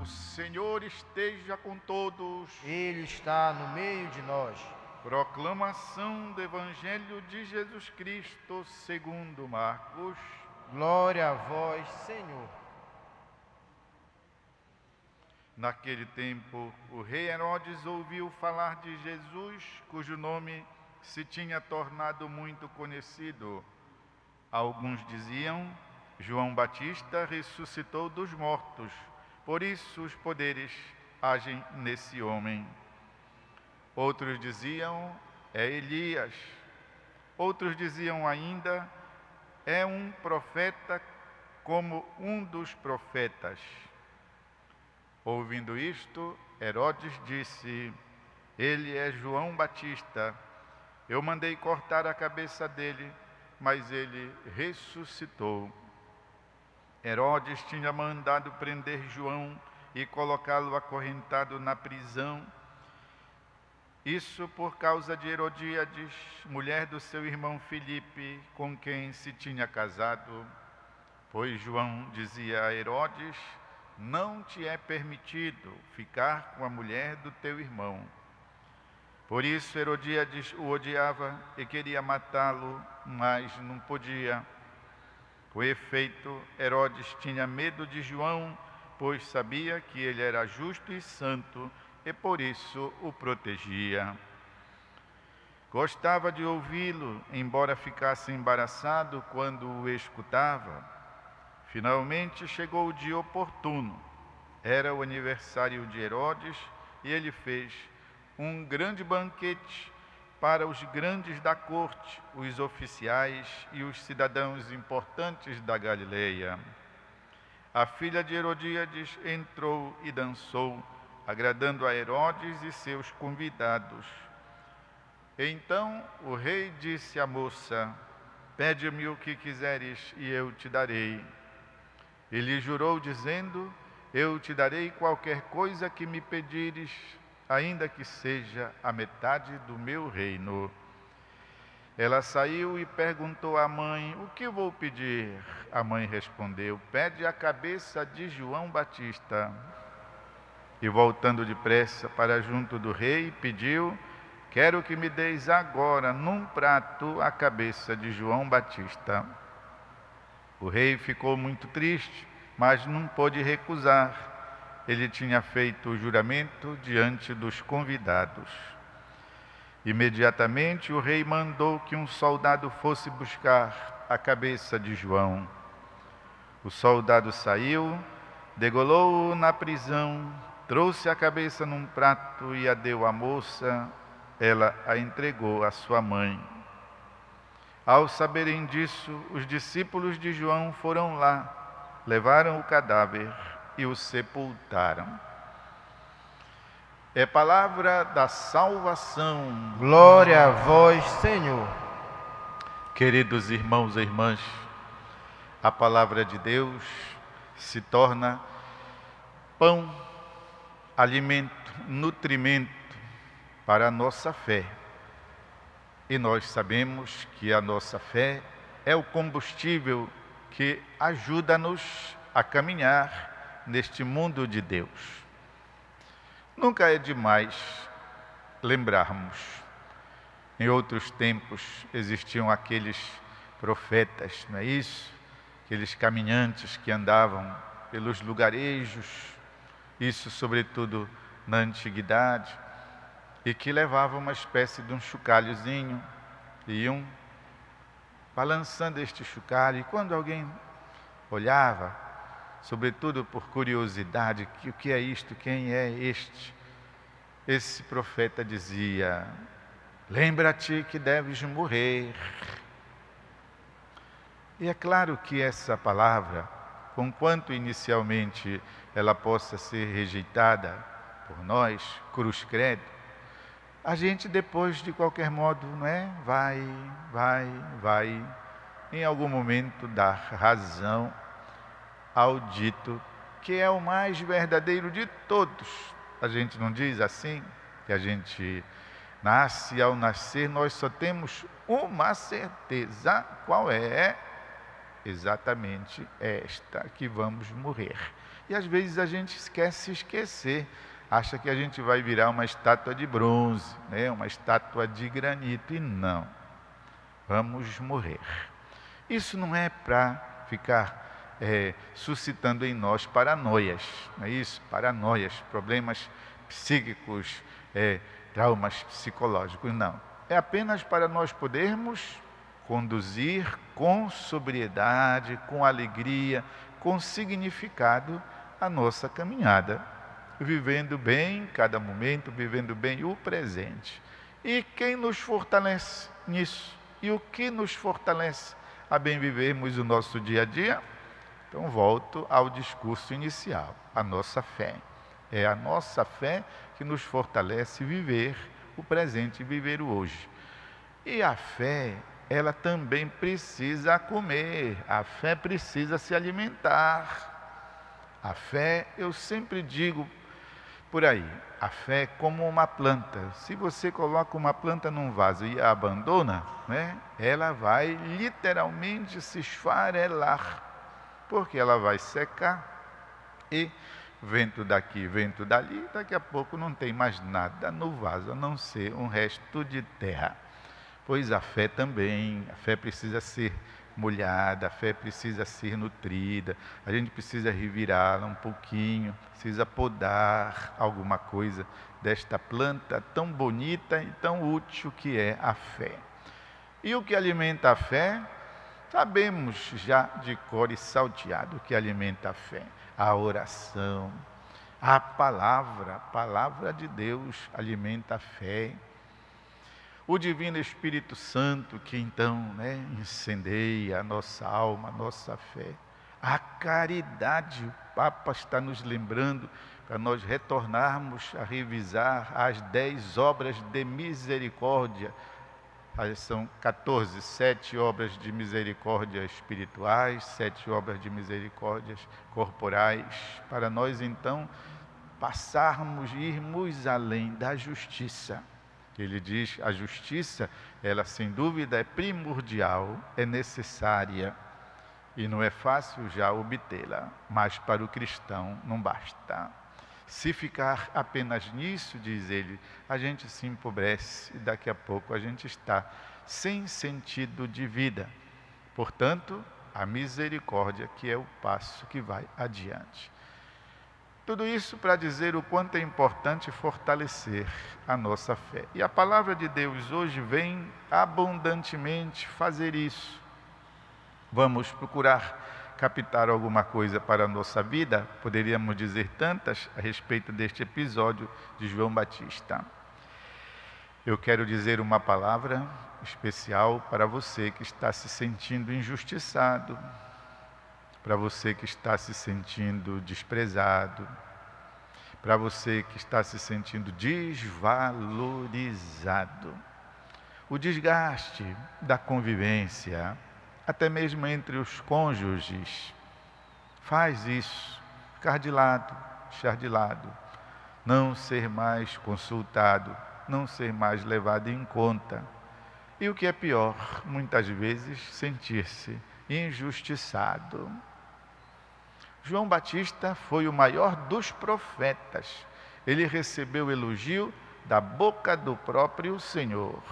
O Senhor esteja com todos. Ele está no meio de nós. Proclamação do Evangelho de Jesus Cristo segundo Marcos. Glória a vós, Senhor. Naquele tempo, o rei Herodes ouviu falar de Jesus, cujo nome se tinha tornado muito conhecido. Alguns diziam: João Batista ressuscitou dos mortos, por isso os poderes agem nesse homem. Outros diziam: é Elias. Outros diziam ainda: é um profeta como um dos profetas. Ouvindo isto, Herodes disse: ele é João Batista. Eu mandei cortar a cabeça dele, mas ele ressuscitou. Herodes tinha mandado prender João e colocá-lo acorrentado na prisão. Isso por causa de Herodíades, mulher do seu irmão Filipe, com quem se tinha casado. Pois João dizia a Herodes: não te é permitido ficar com a mulher do teu irmão. Por isso Herodíades o odiava e queria matá-lo, mas não podia. Com efeito, Herodes tinha medo de João, pois sabia que ele era justo e santo, e por isso o protegia. Gostava de ouvi-lo, embora ficasse embaraçado quando o escutava. Finalmente chegou o dia oportuno. Era o aniversário de Herodes e ele fez um grande banquete para os grandes da corte, os oficiais e os cidadãos importantes da Galileia. A filha de Herodíades entrou e dançou, agradando a Herodes e seus convidados. Então o rei disse à moça: pede-me o que quiseres e eu te darei. Ele jurou dizendo: eu te darei qualquer coisa que me pedires, ainda que seja a metade do meu reino. Ela saiu e perguntou à mãe: o que vou pedir? A mãe respondeu: pede a cabeça de João Batista. E voltando depressa para junto do rei, pediu: quero que me deis agora num prato a cabeça de João Batista. O rei ficou muito triste, mas não pôde recusar. Ele tinha feito o juramento diante dos convidados. Imediatamente o rei mandou que um soldado fosse buscar a cabeça de João. O soldado saiu, degolou-o na prisão, trouxe a cabeça num prato e a deu à moça. Ela a entregou à sua mãe. Ao saberem disso, os discípulos de João foram lá, levaram o cadáver e o sepultaram. É palavra da salvação. Glória a vós, Senhor. Queridos irmãos e irmãs, a palavra de Deus se torna pão, alimento, nutrimento para a nossa fé. E nós sabemos que a nossa fé é o combustível que ajuda-nos a caminhar neste mundo de Deus. Nunca é demais lembrarmos. Em outros tempos existiam aqueles profetas, não é isso? Aqueles caminhantes que andavam pelos lugarejos, isso sobretudo na antiguidade, e que levavam uma espécie de um chocalhozinho, e iam balançando este chocalho, e quando alguém olhava, sobretudo por curiosidade, que o que é isto, quem é este? Esse profeta dizia: lembra-te que deves morrer. E é claro que essa palavra, conquanto inicialmente ela possa ser rejeitada por nós, cruz credo, a gente depois, de qualquer modo, não é? Vai, em algum momento dar razão ao dito que é o mais verdadeiro de todos. A gente não diz assim, que a gente nasce, e ao nascer nós só temos uma certeza. Qual é? Exatamente esta, que vamos morrer. E às vezes a gente quer se esquecer, acha que a gente vai virar uma estátua de bronze, né? Uma estátua de granito, e não. Vamos morrer. Isso não é para ficar suscitando em nós paranoias, não é isso? Paranoias, problemas psíquicos, traumas psicológicos, não. É apenas para nós podermos conduzir com sobriedade, com alegria, com significado a nossa caminhada, vivendo bem cada momento, vivendo bem o presente. E quem nos fortalece nisso? E o que nos fortalece a bem vivermos o nosso dia a dia? Então volto ao discurso inicial, a nossa fé. É a nossa fé que nos fortalece viver o presente, viver o hoje. E a fé, ela também precisa comer, a fé precisa se alimentar. A fé, eu sempre digo por aí, a fé é como uma planta. Se você coloca uma planta num vaso e a abandona, né, ela vai literalmente se esfarelar, porque ela vai secar e vento daqui, vento dali, daqui a pouco não tem mais nada no vaso, a não ser um resto de terra. Pois a fé também, a fé precisa ser molhada, a fé precisa ser nutrida, a gente precisa revirá-la um pouquinho, precisa podar alguma coisa desta planta tão bonita e tão útil que é a fé. E o que alimenta a fé? Sabemos já de cor e salteado o que alimenta a fé. A oração, a palavra de Deus alimenta a fé. O Divino Espírito Santo que então incendeia a nossa alma, a nossa fé. A caridade, o Papa está nos lembrando para nós retornarmos a revisar as 10 obras de misericórdia. São 14, 7 obras de misericórdia espirituais, 7 obras de misericórdias corporais, para nós então passarmos e irmos além da justiça. Ele diz, a justiça, ela sem dúvida é primordial, é necessária e não é fácil já obtê-la, mas para o cristão não basta. Se ficar apenas nisso, diz ele, a gente se empobrece e daqui a pouco a gente está sem sentido de vida. Portanto, a misericórdia que é o passo que vai adiante. Tudo isso para dizer o quanto é importante fortalecer a nossa fé. E a palavra de Deus hoje vem abundantemente fazer isso. Vamos procurar captar alguma coisa para a nossa vida, poderíamos dizer tantas a respeito deste episódio de João Batista. Eu quero dizer uma palavra especial para você que está se sentindo injustiçado, para você que está se sentindo desprezado, para você que está se sentindo desvalorizado. O desgaste da convivência, até mesmo entre os cônjuges, faz isso, ficar de lado, deixar de lado, não ser mais consultado, não ser mais levado em conta. E o que é pior, muitas vezes, sentir-se injustiçado. João Batista foi o maior dos profetas. Ele recebeu elogio da boca do próprio Senhor.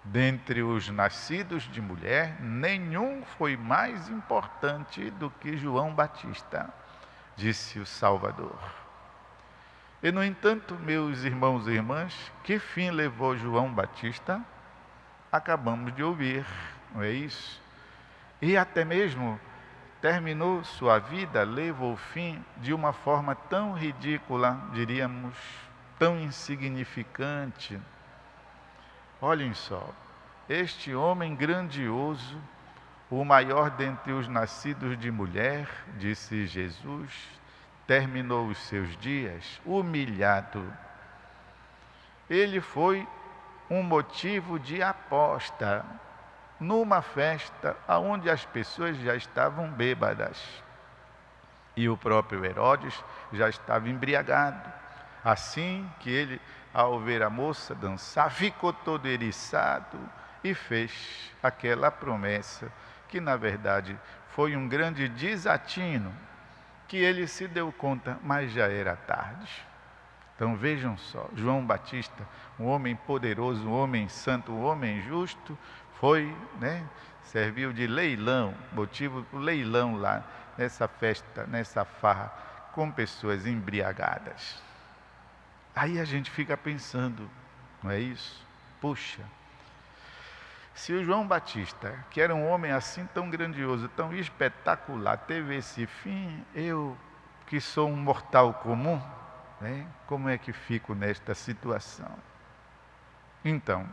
Dentre os nascidos de mulher, nenhum foi mais importante do que João Batista, disse o Salvador. E, no entanto, meus irmãos e irmãs, que fim levou João Batista? Acabamos de ouvir, não é isso? E até mesmo terminou sua vida, levou o fim de uma forma tão ridícula, diríamos, tão insignificante. Olhem só, este homem grandioso, o maior dentre os nascidos de mulher, disse Jesus, terminou os seus dias humilhado. Ele foi um motivo de aposta numa festa onde as pessoas já estavam bêbadas. E o próprio Herodes já estava embriagado. Assim que ele, ao ver a moça dançar, ficou todo eriçado e fez aquela promessa, que na verdade foi um grande desatino. que ele se deu conta, mas já era tarde. Então vejam só, João Batista, um homem poderoso, um homem santo, um homem justo, foi, serviu de leilão, motivo do leilão lá, nessa festa, nessa farra, com pessoas embriagadas. Aí a gente fica pensando, não é isso? Puxa, se o João Batista, que era um homem assim tão grandioso, tão espetacular, teve esse fim, eu, que sou um mortal comum, como é que fico nesta situação? Então,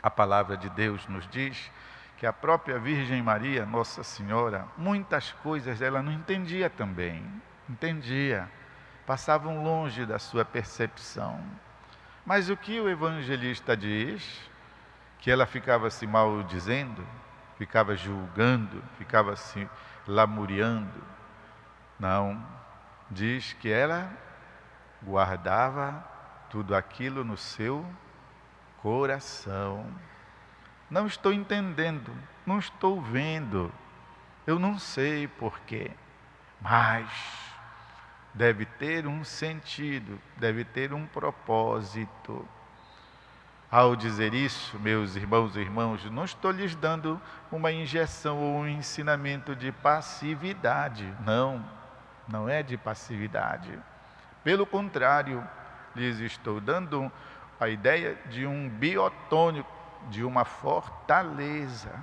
a palavra de Deus nos diz que a própria Virgem Maria, Nossa Senhora, muitas coisas ela não entendia também, passavam longe da sua percepção. Mas o que o evangelista diz? Que ela ficava se maldizendo, ficava julgando, ficava se lamuriando. Não, diz que ela guardava tudo aquilo no seu coração. Não estou entendendo, não estou vendo, eu não sei porquê, mas deve ter um sentido, deve ter um propósito. Ao dizer isso, meus irmãos e irmãs, não estou lhes dando uma injeção ou um ensinamento de passividade, não é de passividade. Pelo contrário, lhes estou dando a ideia de um biotônico, de uma fortaleza,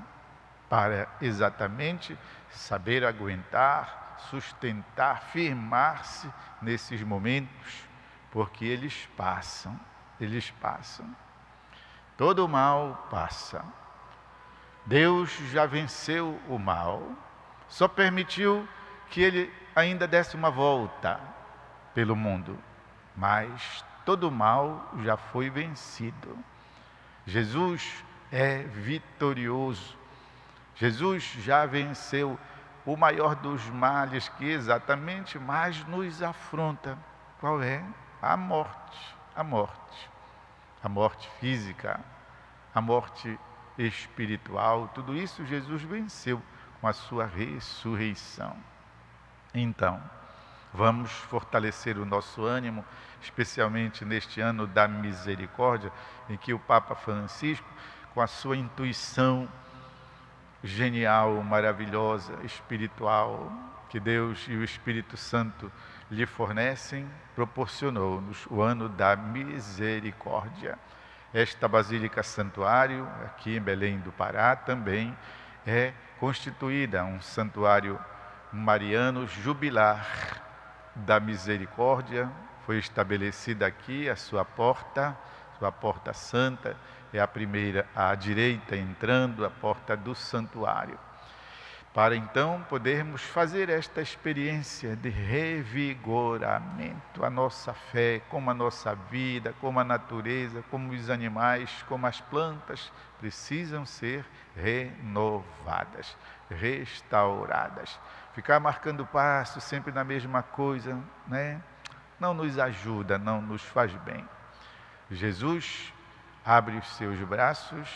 para exatamente saber aguentar, sustentar, firmar-se nesses momentos, porque eles passam. Todo mal passa. Deus já venceu o mal, só permitiu que ele ainda desse uma volta pelo mundo, mas todo mal já foi vencido. Jesus é vitorioso. Jesus já venceu o maior dos males que exatamente mais nos afronta. Qual é? A morte. A morte física, a morte espiritual, tudo isso Jesus venceu com a sua ressurreição. Então, vamos fortalecer o nosso ânimo, especialmente neste ano da misericórdia, em que o Papa Francisco, com a sua intuição genial, maravilhosa, espiritual, que Deus e o Espírito Santo lhe fornecem, proporcionou-nos o ano da misericórdia. Esta Basílica Santuário, aqui em Belém do Pará, também é constituída um santuário mariano jubilar da misericórdia. Foi estabelecida aqui a sua porta santa, é a primeira à direita entrando, a porta do santuário. Para então podermos fazer esta experiência de revigoramento, a nossa fé, como a nossa vida, como a natureza, como os animais, como as plantas, precisam ser renovadas, restauradas. Ficar marcando passo sempre na mesma coisa, não nos ajuda, não nos faz bem. Jesus abre os seus braços,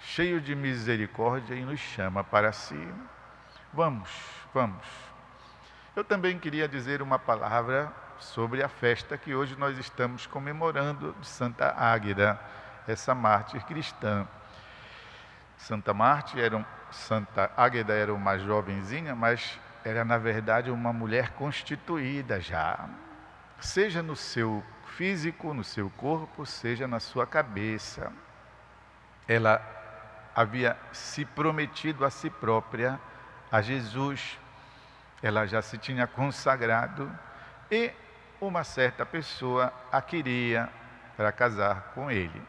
cheio de misericórdia, e nos chama para si. Vamos. Eu também queria dizer uma palavra sobre a festa que hoje nós estamos comemorando de Santa Águeda, essa mártir cristã. Santa Águeda era uma jovenzinha, mas era na verdade uma mulher constituída já, seja no seu físico, no seu corpo, seja na sua cabeça. Ela havia se prometido a si própria, a Jesus, ela já se tinha consagrado e uma certa pessoa a queria para casar com ele.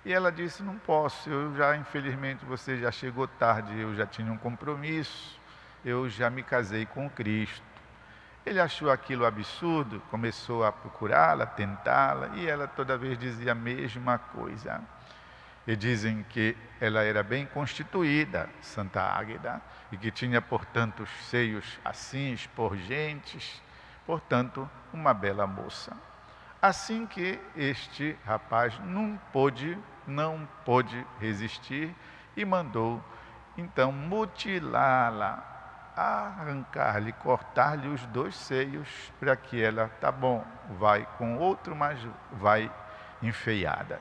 E ela disse: não posso, infelizmente você já chegou tarde, eu já tinha um compromisso, eu já me casei com Cristo. Ele achou aquilo absurdo, começou a procurá-la, tentá-la, e ela toda vez dizia a mesma coisa. E dizem que ela era bem constituída, Santa Águeda, e que tinha, portanto, os seios assim, esporgentes, portanto, uma bela moça. Assim que este rapaz não pôde resistir e mandou, então, mutilá-la, arrancar-lhe, cortar-lhe os 2 seios, para que ela, tá bom, vai com outro, mas vai enfeiada.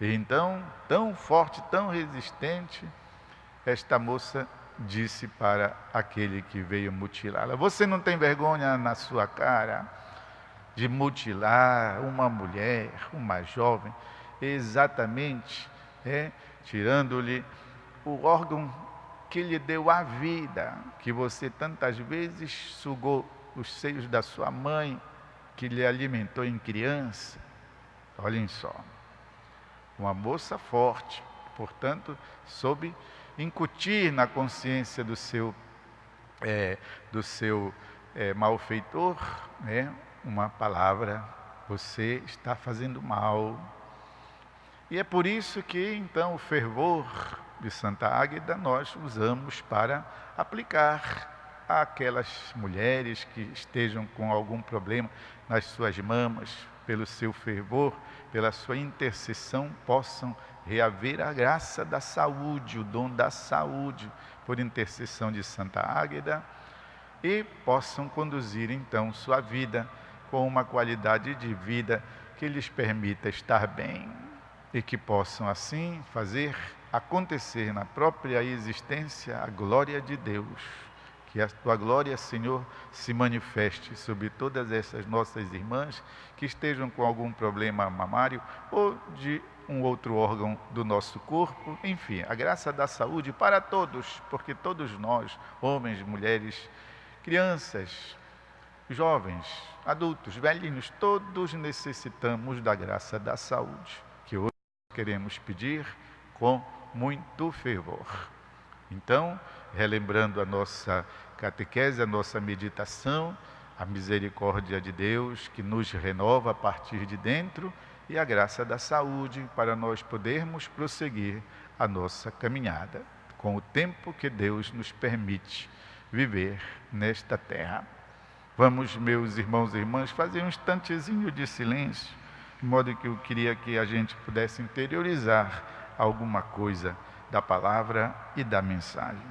E então, tão forte, tão resistente, esta moça disse para aquele que veio mutilá-la: você não tem vergonha na sua cara de mutilar uma mulher, uma jovem, exatamente, tirando-lhe o órgão que lhe deu a vida, que você tantas vezes sugou os seios da sua mãe, que lhe alimentou em criança. Olhem só, uma moça forte, portanto, soube incutir na consciência do seu malfeitor, uma palavra: você está fazendo mal. E é por isso que então o fervor de Santa Águeda nós usamos para aplicar àquelas mulheres que estejam com algum problema nas suas mamas, pelo seu fervor, pela sua intercessão, possam reaver a graça da saúde, o dom da saúde, por intercessão de Santa Águeda, e possam conduzir então sua vida com uma qualidade de vida que lhes permita estar bem, e que possam assim fazer acontecer na própria existência a glória de Deus. Que a tua glória, Senhor, se manifeste sobre todas essas nossas irmãs que estejam com algum problema mamário ou de um outro órgão do nosso corpo. Enfim, a graça da saúde para todos, porque todos nós, homens, mulheres, crianças, jovens, adultos, velhinhos, todos necessitamos da graça da saúde, que hoje queremos pedir com muito fervor. Então, relembrando a nossa catequese, a nossa meditação, a misericórdia de Deus que nos renova a partir de dentro e a graça da saúde para nós podermos prosseguir a nossa caminhada com o tempo que Deus nos permite viver nesta terra. Vamos, meus irmãos e irmãs, fazer um instantezinho de silêncio, de modo que eu queria que a gente pudesse interiorizar alguma coisa da palavra e da mensagem.